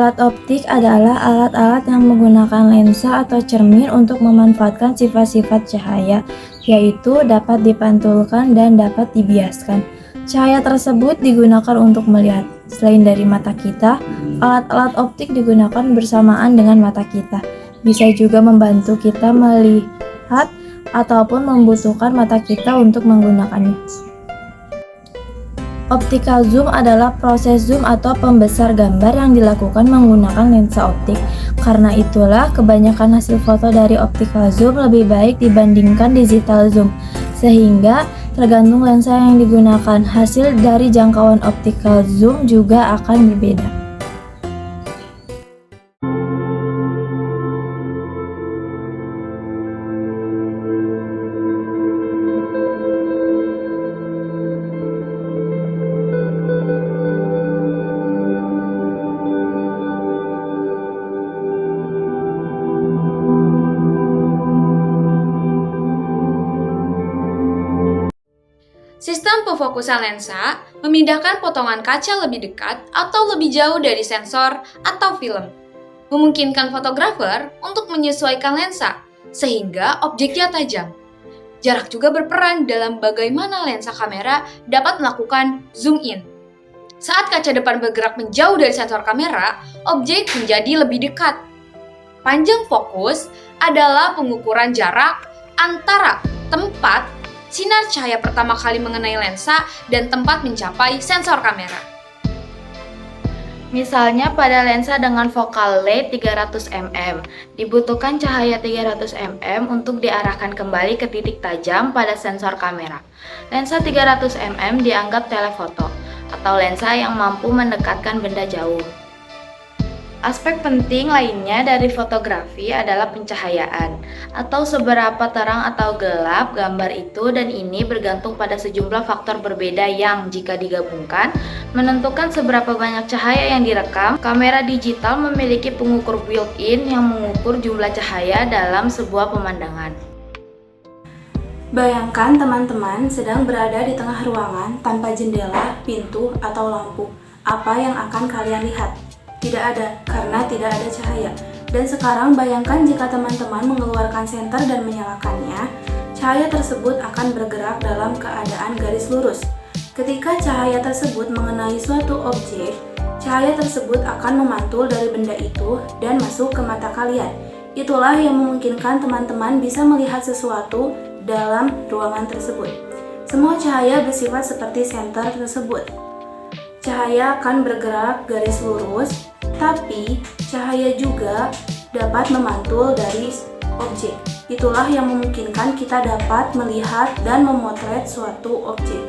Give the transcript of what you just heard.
Alat optik adalah alat-alat yang menggunakan lensa atau cermin untuk memanfaatkan sifat-sifat cahaya, yaitu dapat dipantulkan dan dapat dibiaskan. Cahaya tersebut digunakan untuk melihat. Selain dari mata kita, alat-alat optik digunakan bersamaan dengan mata kita. Bisa juga membantu kita melihat ataupun membutuhkan mata kita untuk menggunakannya. Optical zoom adalah proses zoom atau pembesar gambar yang dilakukan menggunakan lensa optik. Karena itulah, kebanyakan hasil foto dari optical zoom lebih baik dibandingkan digital zoom, sehingga tergantung lensa yang digunakan, hasil dari jangkauan optical zoom juga akan berbeda. Sistem pefokusan lensa memindahkan potongan kaca lebih dekat atau lebih jauh dari sensor atau film, memungkinkan fotografer untuk menyesuaikan lensa sehingga objeknya tajam. Jarak juga berperan dalam bagaimana lensa kamera dapat melakukan zoom in. Saat kaca depan bergerak menjauh dari sensor kamera, objek menjadi lebih dekat. Panjang fokus adalah pengukuran jarak antara tempat sinar cahaya pertama kali mengenai lensa dan tempat mencapai sensor kamera. Misalnya pada lensa dengan focal length 300 mm, dibutuhkan cahaya 300 mm untuk diarahkan kembali ke titik tajam pada sensor kamera. Lensa 300 mm dianggap telefoto, atau lensa yang mampu mendekatkan benda jauh. Aspek penting lainnya dari fotografi adalah pencahayaan, atau seberapa terang atau gelap gambar itu, dan ini bergantung pada sejumlah faktor berbeda yang, jika digabungkan, menentukan seberapa banyak cahaya yang direkam. Kamera digital memiliki pengukur built-in yang mengukur jumlah cahaya dalam sebuah pemandangan. Bayangkan teman-teman sedang berada di tengah ruangan tanpa jendela, pintu, atau lampu. Apa yang akan kalian lihat? Tidak ada, karena tidak ada cahaya. Dan sekarang bayangkan jika teman-teman mengeluarkan senter dan menyalakannya, cahaya tersebut akan bergerak dalam keadaan garis lurus. Ketika cahaya tersebut mengenai suatu objek, cahaya tersebut akan memantul dari benda itu dan masuk ke mata kalian. Itulah yang memungkinkan teman-teman bisa melihat sesuatu dalam ruangan tersebut. Semua cahaya bersifat seperti senter tersebut. Cahaya akan bergerak garis lurus, tapi cahaya juga dapat memantul dari objek. Itulah yang memungkinkan kita dapat melihat dan memotret suatu objek.